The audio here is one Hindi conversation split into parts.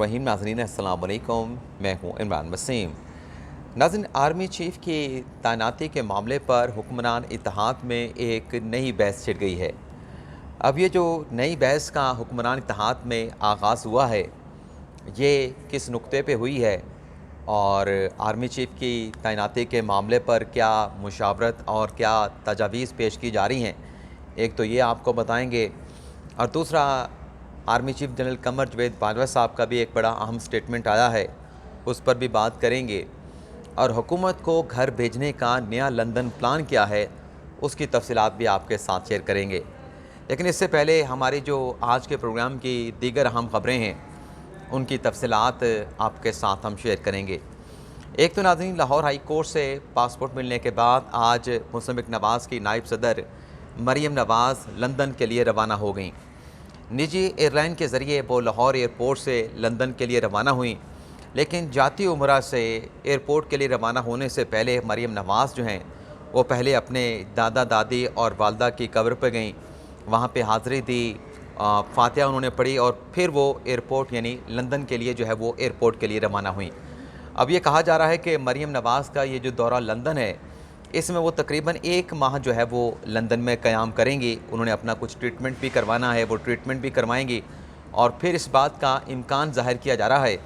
रहीम नाज़रीन अस्सलाम वालेकुम। मैं हूँ इमरान वसीम। नाज़रीन, आर्मी चीफ़ की तैनाती के मामले पर हुक्मरान इत्तेहाद में एक नई बहस छिड़ गई है। अब ये जो नई बहस का हुक्मरान इत्तेहाद में आगाज़ हुआ है, ये किस नुक्ते पे हुई है और आर्मी चीफ़ की तैनाती के मामले पर क्या मुशावरत और क्या तजावीज़ पेश की जा रही हैं, एक तो ये आपको बताएंगे। और दूसरा, आर्मी चीफ़ जनरल कमर जवेद बाजवा साहब का भी एक बड़ा अहम स्टेटमेंट आया है, उस पर भी बात करेंगे। और हुकूमत को घर भेजने का नया लंदन प्लान क्या है, उसकी तफसीलात भी आपके साथ शेयर करेंगे। लेकिन इससे पहले हमारी जो आज के प्रोग्राम की दीगर अहम ख़बरें हैं, उनकी तफसीलात आपके साथ हम शेयर करेंगे। एक तो नाज़रीन, लाहौर हाई कोर्ट से पासपोर्ट मिलने के बाद आज मुस्तफ़ा नवाज़ की नायब सदर मरीम नवाज़ लंदन के लिए रवाना हो गई। निजी एयरलाइन के ज़रिए वो लाहौर एयरपोर्ट से लंदन के लिए रवाना हुई, लेकिन जाती उम्रा से एयरपोर्ट के लिए रवाना होने से पहले मरीम नवाज़ जो हैं, वो पहले अपने दादा दादी और वालदा की कब्र पर गईं, वहाँ पे हाज़िरी दी, फातिहा उन्होंने पढ़ी और फिर वो एयरपोर्ट यानी लंदन के लिए जो है वो एयरपोर्ट के लिए रवाना हुई। अब ये कहा जा रहा है कि मरीम नवाज़ का ये जो दौरा लंदन है, इसमें वो तकरीबन 1 माह जो है वो लंदन में क़याम करेंगी। उन्होंने अपना कुछ ट्रीटमेंट भी करवाना है, वो ट्रीटमेंट भी करवाएंगी और फिर इस बात का इम्कान ज़ाहिर किया जा रहा है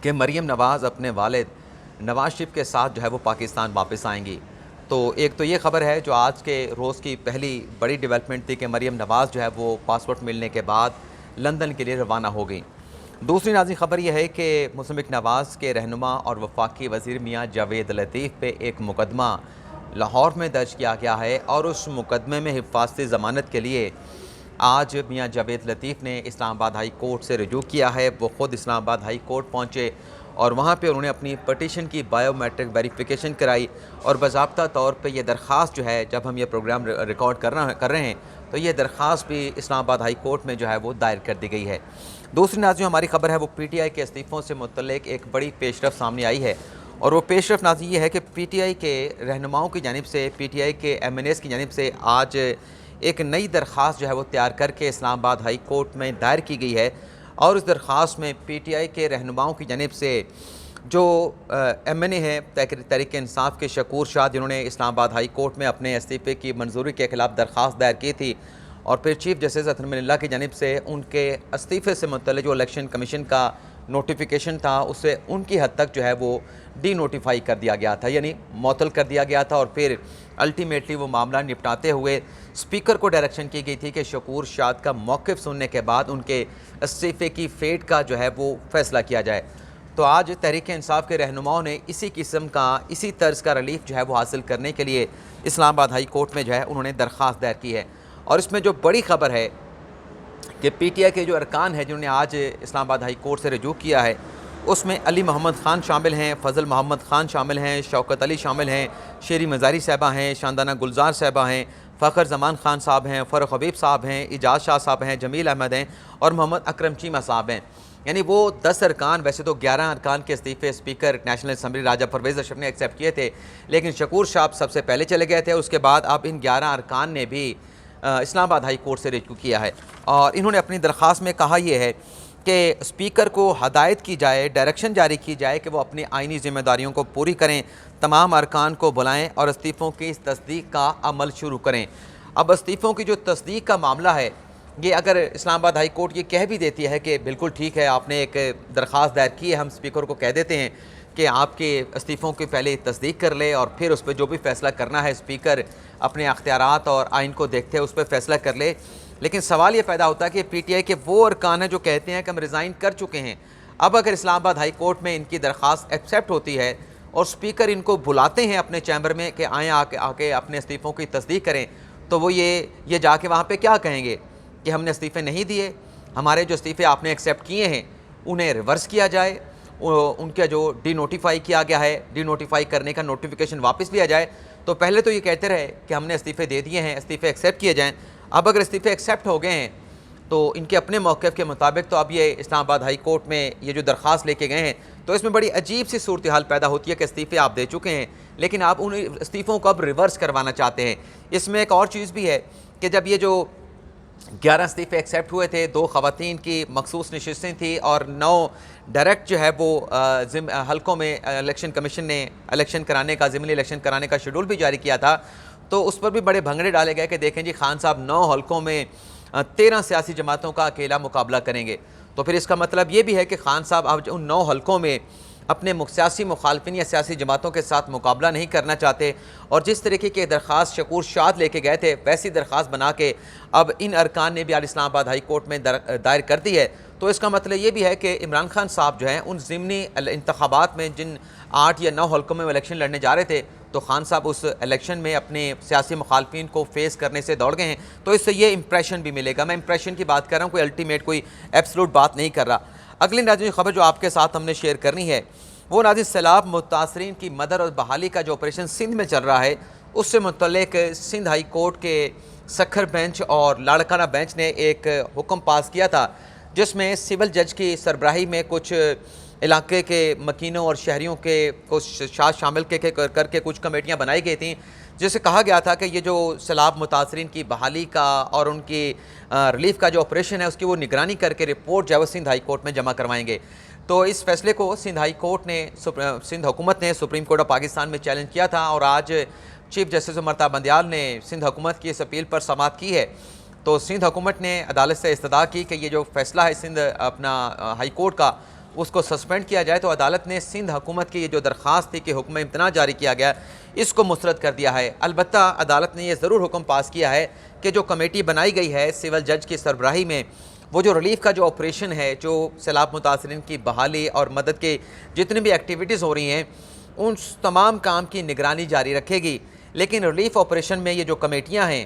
कि मरीम नवाज़ अपने वालिद नवाज़ शरीफ के साथ जो है वो पाकिस्तान वापस आएंगी। तो एक तो ये ख़बर है जो आज के रोज़ की पहली बड़ी डेवलपमेंट थी कि मरीम नवाज़ जो है वो पासपोर्ट मिलने के बाद लंदन के लिए रवाना हो गई। दूसरी नाज़रीन ख़बर यह है कि मुस्तफ़ा नवाज़ के रहनुमा और वफाकी वज़ीर मियाँ जावेद लतीफ़ पे एक मुकदमा लाहौर में दर्ज किया गया है और उस मुकदमे में हिफाजती ज़मानत के लिए आज मियाँ जावेद लतीफ़ ने इस्लामाबाद हाई कोर्ट से रुजू किया है। वो ख़ुद इस्लामाबाद हाई कोर्ट पहुँचे और वहाँ पे उन्होंने अपनी पटिशन की बायोमेट्रिक वेरिफिकेशन कराई और बाज़ाब्ता तौर पे ये दरख्वास्त जो है, जब हम ये प्रोग्राम रिकॉर्ड कर रहे हैं तो ये दरख्वास्त भी इस्लामाबाद हाई कोर्ट में जो है वो दायर कर दी गई है। दूसरी नाज़रीन हमारी ख़बर है वो PTI के इस्तीफ़ों से मुतल्लिक़ एक बड़ी पेशरफ़ सामने आई है और वो पेशरफ़ नाज़रीन ये है कि PTI के रहनुमाओं की जानिब से, PTI के MNAs की जानिब से आज एक नई दरख्वास्त जो है वो तैयार करके इस्लामाबाद हाई कोर्ट में दायर की गई है और उस दरख्वास्त में PTI के रहनुमाओं की जानिब से जो MNA हैं तहरीक इंसाफ के शकूर शाह, जिन्होंने इस्लामाबाद हाई कोर्ट में अपने इस्तीफ़े की मंजूरी के ख़िलाफ़ दरख्वास्त दायर की थी और फिर चीफ़ जस्टिस अतहर मिल्ला की जानिब से उनके इस्तीफ़े से मुतल्लिक़ जो इलेक्शन कमीशन का नोटिफिकेशन था, उससे उनकी हद तक जो है वो डी नोटिफाई कर दिया गया था, यानी मुअत्तल कर दिया गया था। और फिर अल्टीमेटली वो मामला निपटाते हुए स्पीकर को डायरेक्शन की गई थी कि शकूर शाह का मौक़िफ़ सुनने के बाद उनके इस्तीफ़े की फ़ेट का जो है वो फ़ैसला किया जाए। तो आज तहरीक इंसाफ के रहनुमाओं ने इसी किस्म का, इसी तर्ज का रिलीफ जो है वो हासिल करने के लिए इस्लामाबाद हाई कोर्ट में जो है उन्होंने दरख्वास्त दायर की है। और इसमें जो बड़ी ख़बर है कि PTI के जो अरकान हैं जिन्होंने आज इस्लामाबाद हाई कोर्ट से रुजू किया है, उसमें अली मोहम्मद ख़ान शामिल हैं, फ़ज़ल मोहम्मद ख़ान शामिल हैं, शौकत अली शामिल हैं, शेरी मज़ारी साहबा हैं, शानदाना गुलजार साहबा हैं, फ़खर ज़मान ख़ान साहब हैं, फ़ारूक हबीब साहब हैं, इजाज़ शाह साहब हैं, जमील अहमद हैं और मोहम्मद अकरम चीमा साहब हैं। यानी वो 10 अरकान, वैसे तो 11 अरकान के इस्तीफ़े स्पीकर नेशनल असम्बली राजा परवेज़ अशरफ ने एक्सेप्ट किए थे, लेकिन शकूर शाह सबसे पहले चले गए थे। उसके बाद अब इन 11 अरकान ने भी इस्लामाबाद हाई कोर्ट से रुजू किया है और इन्होंने अपनी दरख्वास्त में कहा यह है कि स्पीकर को हदायत की जाए, डायरेक्शन जारी की जाए कि वो अपनी आइनी ज़िम्मेदारियों को पूरी करें, तमाम अरकान को बुलाएं और इस्तीफ़ों की इस तस्दीक का अमल शुरू करें। अब इस्तीफ़ों की जो तस्दीक का मामला है, ये अगर इस्लामाबाद हाई कोर्ट ये कह भी देती है कि बिल्कुल ठीक है, आपने एक दरख्वास्त दायर की है, हम स्पीकर को कह देते हैं कि आपके इस्तीफ़ों की पहले तस्दीक कर ले और फिर उस पर जो भी फ़ैसला करना है स्पीकर अपने अख्तियारात और आइन को देखते हुए उस पर फ़ैसला कर ले। लेकिन सवाल ये पैदा होता है कि PTI के वो अरकान हैं जो कहते हैं कि हम रिज़ाइन कर चुके हैं। अब अगर इस्लामाबाद हाई कोर्ट में इनकी दरख्वास्त एक्सेप्ट होती है और स्पीकर इनको बुलाते हैं अपने चैम्बर में कि आएँ आके अपने इस्तीफ़ों की तस्दीक करें, तो वो ये जाके वहाँ पर क्या कहेंगे कि हमने इस्तीफ़े नहीं दिए, हमारे जो इस्तीफ़े आपने एक्सेप्ट किए हैं उन्हें रिवर्स किया जाए, उनका जो डी नोटिफाई किया गया है, डी नोटिफाई करने का नोटिफिकेशन वापस लिया जाए। तो पहले तो ये कहते रहे कि हमने इस्तीफ़े दे दिए हैं, इस्तीफ़े एक्सेप्ट किए जाएँ। अब अगर इस्तीफ़े एक्सेप्ट हो गए हैं तो इनके अपने मौक़िफ़ के मुताबिक तो अब ये इस्लामाबाद हाई कोर्ट में ये जो दरख्वास्त लेके गए हैं, तो इसमें बड़ी अजीब सी सूरत हाल पैदा होती है कि इस्तीफ़े आप दे चुके हैं लेकिन आप उन इस्तीफ़ों को अब रिवर्स करवाना चाहते हैं। इसमें एक और चीज़ भी है कि जब ये जो 11 इस्तीफ़े एक्सेप्ट हुए थे, 2 ख़वातीन की मखसूस नशिस्तें थी और 9 डायरेक्ट जो है वो हलकों में इलेक्शन कमीशन ने इलेक्शन कराने का, ज़िमनी इलेक्शन कराने का शेड्यूल भी जारी किया था। तो उस पर भी बड़े भंगड़े डाले गए कि देखें जी, खान साहब 9 हलकों में 13 सियासी जमातों का अकेला मुकाबला करेंगे। तो फिर इसका मतलब ये भी है कि खान साहब अब उन 9 हलकों में अपने सियासी मुखालफिन या सियासी जमातों के साथ मुकाबला नहीं करना चाहते, और जिस तरीके की दरख्वास्त शकूर शाद लेके गए थे वैसी दरख्वास्त बना के अब इन अरकान ने भी आज इस्लामाबाद हाई कोर्ट में दायर कर दी है। तो इसका मतलब ये भी है कि इमरान खान साहब जो हैं उन ज़िमनी इंतखाबात में जिन 8 या 9 हल्कों में वो इलेक्शन लड़ने जा रहे थे, तो खान साहब उस इलेक्शन में अपने सियासी मुखालफिन को फेस करने से दौड़ गए हैं। तो इससे ये इंप्रेशन भी मिलेगा। मैं इंप्रेशन की बात कर रहा हूँ, कोई अल्टीमेट कोई एब्सोल्यूट बात नहीं कर रहा। अगली नाज़रीन खबर जो आपके साथ हमने शेयर करनी है वो नाज़रीन सैलाब मुतासरीन की मदद और बहाली का जो ऑपरेशन सिंध में चल रहा है उससे मुतल्लिक सिंध हाई कोर्ट के सखर बेंच और लाड़काना बेंच ने एक हुक्म पास किया था, जिसमें सिविल जज की सरबराही में कुछ इलाके के मकीनों और शहरियों के कुछ शामिल करके कुछ कमेटियाँ बनाई गई थी, जिससे कहा गया था कि ये जो सैलाब मुतासरीन की बहाली का और उनकी रिलीफ का जो ऑपरेशन है उसकी वो निगरानी करके रिपोर्ट जो है वो सिंध हाई कोर्ट में जमा करवाएंगे। तो इस फैसले को सिंध हाई कोर्ट ने सिंध हुकूमत ने सुप्रीम कोर्ट ऑफ पाकिस्तान में चैलेंज किया था, और आज चीफ जस्टिस उमर बंदयाल ने सिंध हुकूमत की इस अपील पर समाअत की है। तो सिंध हुकूमत ने अदालत से इस्तदा की कि ये जो फैसला है सिंध अपना हाई कोर्ट का उसको सस्पेंड किया जाए। तो अदालत ने सिंध हुकूमत की ये जो दरख्वास्त थी कि हुक्म इम्तना जारी किया गया इसको मुस्तरद कर दिया है। अलबत्ता अदालत ने यह ज़रूर हुक्म पास किया है कि जो कमेटी बनाई गई है सिविल जज की सरबराही में, वो जो रिलीफ का जो ऑपरेशन है, जो सैलाब मुतासरीन की बहाली और मदद के जितनी भी एक्टिविटीज़ हो रही हैं उन तमाम काम की निगरानी जारी रखेगी। लेकिन रिलीफ ऑपरेशन में ये जो कमेटियाँ हैं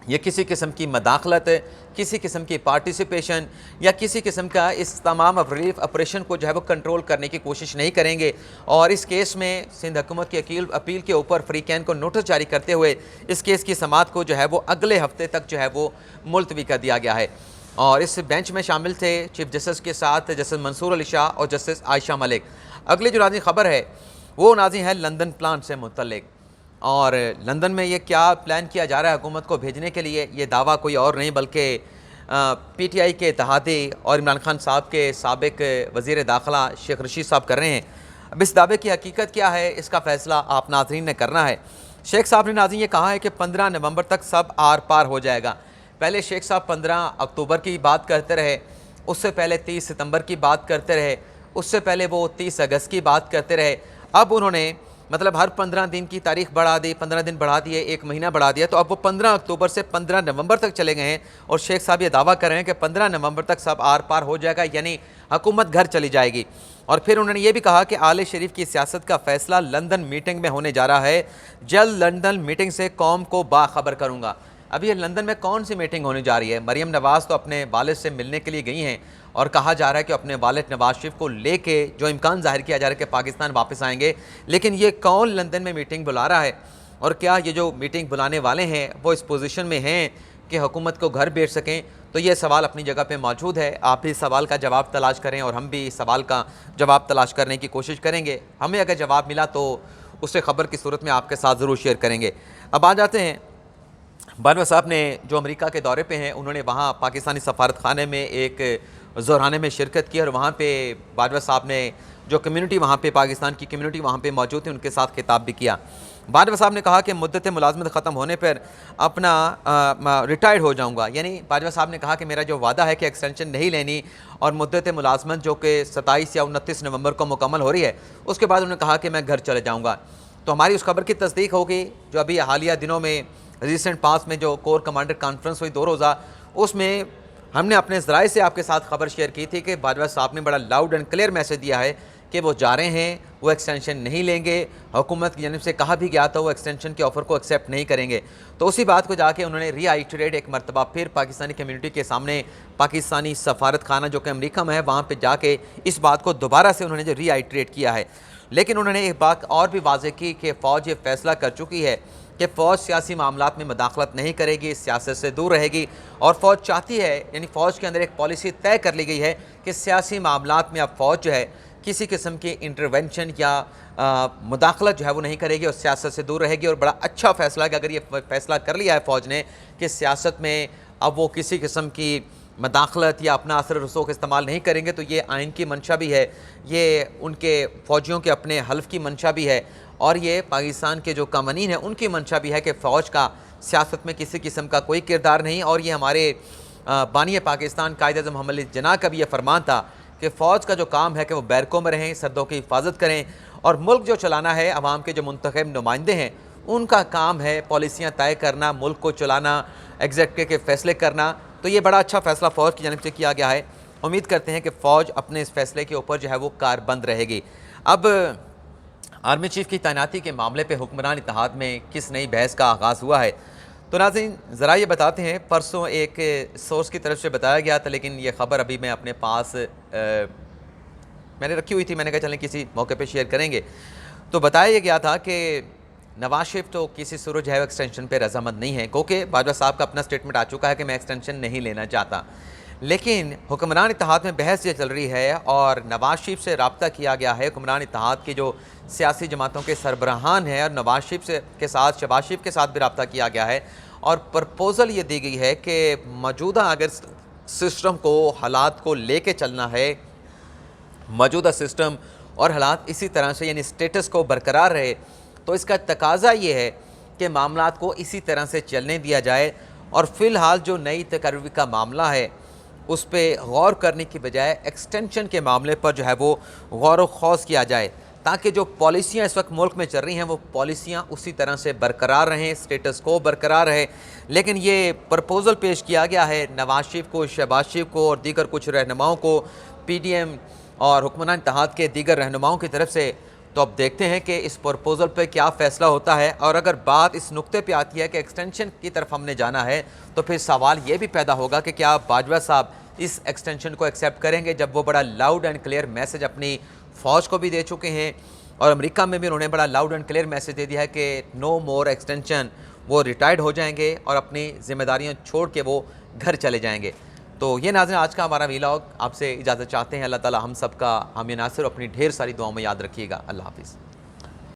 ये किसी किस्म की मदाखलत, किसी किस्म की पार्टिसिपेशन या किसी किस्म का इस तमाम रिलीफ ऑपरेशन को जो है वो कंट्रोल करने की कोशिश नहीं करेंगे। और इस केस में सिंध हुकूमत की अपील के ऊपर फ्रीकैन को नोटिस जारी करते हुए इस केस की समाअत को जो है वो अगले हफ्ते तक जो है वो मुलतवी कर दिया गया है। और इस बेंच में शामिल थे चीफ जस्टिस के साथ जस्टिस मंसूर अली शाह और जस्टिस आयशा मलिक। अगली जो नाज़रीन खबर है वो नाज़रीन है लंदन प्लान से मुतल्लिक, और लंदन में ये क्या प्लान किया जा रहा है हुकूमत को भेजने के लिए, ये दावा कोई और नहीं बल्कि PTI के इत्तेहादी और इमरान खान साहब के साबिक वज़ीर दाखिला शेख रशीद साहब कर रहे हैं। अब इस दावे की हकीकत क्या है इसका फ़ैसला आप नाज़रीन ने करना है। शेख साहब ने नाज़रीन ये कहा है कि 15 नवंबर तक सब आर पार हो जाएगा। पहले शेख साहब 15 अक्टूबर की बात करते रहे, उससे पहले 30 सितंबर की बात करते रहे, उससे पहले वो 30 अगस्त की बात करते रहे। अब उन्होंने मतलब हर 15 दिन की तारीख बढ़ा दी, 15 दिन बढ़ा दिए, 1 महीना बढ़ा दिया। तो अब वो 15 अक्टूबर से 15 नवंबर तक चले गए हैं और शेख साहब ये दावा कर रहे हैं कि 15 नवंबर तक सब आर पार हो जाएगा, यानी हुकूमत घर चली जाएगी। और फिर उन्होंने ये भी कहा कि आले शरीफ की सियासत का फैसला लंदन मीटिंग में होने जा रहा है, जल्द लंदन मीटिंग से कौम को बाखबर करूँगा। अभी ये लंदन में कौन सी मीटिंग होने जा रही है? मरियम नवाज़ तो अपने वालिद से मिलने के लिए गई हैं और कहा जा रहा है कि अपने वालिद नवाज शरीफ को लेके जो इम्कान जाहिर किया जा रहा है कि पाकिस्तान वापस आएंगे। लेकिन ये कौन लंदन में मीटिंग बुला रहा है और क्या ये जो मीटिंग बुलाने वाले हैं वो इस पोजीशन में हैं कि हुकूमत को घर भेज सकें? तो ये सवाल अपनी जगह पे मौजूद है। आप भी इस सवाल का जवाब तलाश करें और हम भी इस सवाल का जवाब तलाश करने की कोशिश करेंगे। हमें अगर जवाब मिला तो उससे ख़बर की सूरत में आपके साथ ज़रूर शेयर करेंगे। अब आ जाते हैं, बाजवा साहब ने जो अमेरिका के दौरे पे हैं उन्होंने वहाँ पाकिस्तानी सफारत खाने में एक ज़ोराने में शिरकत की और वहाँ पे बाजवा साहब ने जो कम्युनिटी वहाँ पे पाकिस्तान की कम्युनिटी वहाँ पे मौजूद थी उनके साथ खिताब भी किया। बाजवा साहब ने कहा कि मुद्दत मुलाजमत ख़त्म होने पर अपना रिटायर्ड हो जाऊँगा, यानी बाजवा साहब ने कहा कि मेरा जो वादा है कि एक्सटेंशन नहीं लेनी और मुद्दत मुलाजमत जो कि 27 या 29 नवंबर को मुकम्मल हो रही है उसके बाद उन्होंने कहा कि मैं घर चले जाऊँगा। तो हमारी उस खबर की तस्दीक होगी जो अभी हालिया दिनों में रिसेंट पास में जो कोर कमांडर कॉन्फ्रेंस हुई 2 रोज़ा, उसमें हमने अपने ज़राए से आपके साथ खबर शेयर की थी कि बाजवा साहब ने बड़ा लाउड एंड क्लियर मैसेज दिया है कि वो जा रहे हैं, वो एक्सटेंशन नहीं लेंगे। हुकूमत की जानिब से कहा भी गया था वो एक्सटेंशन के ऑफ़र को एक्सेप्ट नहीं करेंगे। तो उसी बात को जाके उन्होंने रीआइटरेट एक मरतबा फिर पाकिस्तानी कम्युनिटी के सामने पाकिस्तानी सफारत खाना जो कि अमरीका में है वहाँ पर जाके इस बात को दोबारा से उन्होंने जो रीआइटरेट किया है। लेकिन उन्होंने एक बात और भी वाज़ेह की कि फ़ौज ये फ़ैसला कर चुकी है कि फ़ौज सियासी मामलात में मदाखलत नहीं करेगी, सियासत से दूर रहेगी और फ़ौज चाहती है, यानी फ़ौज के अंदर एक पॉलिसी तय कर ली गई है कि सियासी मामलात में अब फ़ौज जो है किसी किस्म की इंटरवेंशन या मुदाखलत जो है वो नहीं करेगी और सियासत से दूर रहेगी। और बड़ा अच्छा फ़ैसला कि अगर ये फ़ैसला कर लिया है फ़ौज ने कि सियासत में अब वो किसी किस्म की मदाखलत या अपना असर रसूख इस्तेमाल नहीं करेंगे, तो ये आइन की मंशा भी है, ये उनके फ़ौजियों के अपने हल्फ की मंशा भी है, और ये पाकिस्तान के जो कानून हैं उनकी मंशा भी है कि फ़ौज का सियासत में किसी किस्म का कोई किरदार नहीं। और ये हमारे बानी पाकिस्तान कायद-ए-आज़म मोहम्मद अली जिन्ना का भी ये फरमान था कि फ़ौज का जो काम है कि वो बैरकों में रहें, सरहदों की हिफाजत करें, और मुल्क जो चलाना है, अवाम के जो मुंतखब नुमाइंदे हैं उनका काम है पॉलिसियाँ तय करना, मुल्क को चलाना, एग्जीक्यूटिव के फ़ैसले करना। तो ये बड़ा अच्छा फ़ैसला फ़ौज की जानिब से किया गया है। उम्मीद करते हैं कि फ़ौज अपने इस फ़ैसले के ऊपर जो है वो कारबंद रहेगी। अब आर्मी चीफ़ की तैनाती के मामले पर हुक्मरान इत्तेहाद में किस नई बहस का आगाज़ हुआ है, तो नाज़रीन ज़रा ये बताते हैं। परसों एक सोर्स की तरफ से बताया गया था, लेकिन ये ख़बर अभी मैं अपने पास मैंने रखी हुई थी, मैंने कहा चलें किसी मौके पे शेयर करेंगे। तो बताया गया था कि नवाज शरीफ तो किसी सूरत जो है एक्सटेंशन पे रजामंद नहीं है, क्योंकि बाजवा साहब का अपना स्टेटमेंट आ चुका है कि मैं एक्सटेंशन नहीं लेना चाहता। लेकिन हुक्मरान इत्तेहाद में बहस ये चल रही है और नवाज शरीफ से रब्ता किया गया है। हुक्मरान इत्तेहाद की जो सियासी जमातों के सरबराहान हैं, और नवाज शरीफ के साथ शहबाज शरीफ के साथ भी रब्ता किया गया है, और प्रपोज़ल ये दी गई है कि मौजूदा अगर सिस्टम को, हालात को लेके चलना है, मौजूदा सिस्टम और हालात इसी तरह से यानी स्टेटस को बरकरार रहे, तो इसका तकाजा ये है कि मामलात को इसी तरह से चलने दिया जाए, और फ़िलहाल जो नई तकर्री का मामला है उस पर गौर करने की बजाय एक्सटेंशन के मामले पर जो है वो गौर व खौज किया जाए, ताकि जो पॉलिसियाँ इस वक्त मुल्क में चल रही हैं वो पॉलिसियाँ उसी तरह से बरकरार रहें, स्टेटस को बरकरार रहे। लेकिन ये प्रपोज़ल पेश किया गया है नवाज शरीफ को, शहबाज शरीफ को और दीगर कुछ रहनुमाओं को, PDM और हुक्मरान इत्तेहाद के दीगर रहनुमाओं की तरफ से। तो अब देखते हैं कि इस प्रपोज़ल पे क्या फ़ैसला होता है, और अगर बात इस नुक्ते पे आती है कि एक्सटेंशन की तरफ हमने जाना है, तो फिर सवाल ये भी पैदा होगा कि क्या बाजवा साहब इस एक्सटेंशन को एक्सेप्ट करेंगे, जब वो बड़ा लाउड एंड क्लियर मैसेज अपनी फ़ौज को भी दे चुके हैं, और अमेरिका में भी उन्होंने बड़ा लाउड एंड क्लियर मैसेज दे दिया है कि नो मोर एक्सटेंशन, वो रिटायर्ड हो जाएंगे और अपनी ज़िम्मेदारियाँ छोड़ के वो घर चले जाएंगे। तो ये नाज़रीन आज का हमारा व्लॉग, आपसे इजाज़त चाहते हैं। अल्लाह ताला हम सब का, हम नासिर अपनी ढेर सारी दुआओं में याद रखिएगा। अल्लाह हाफ़िज़।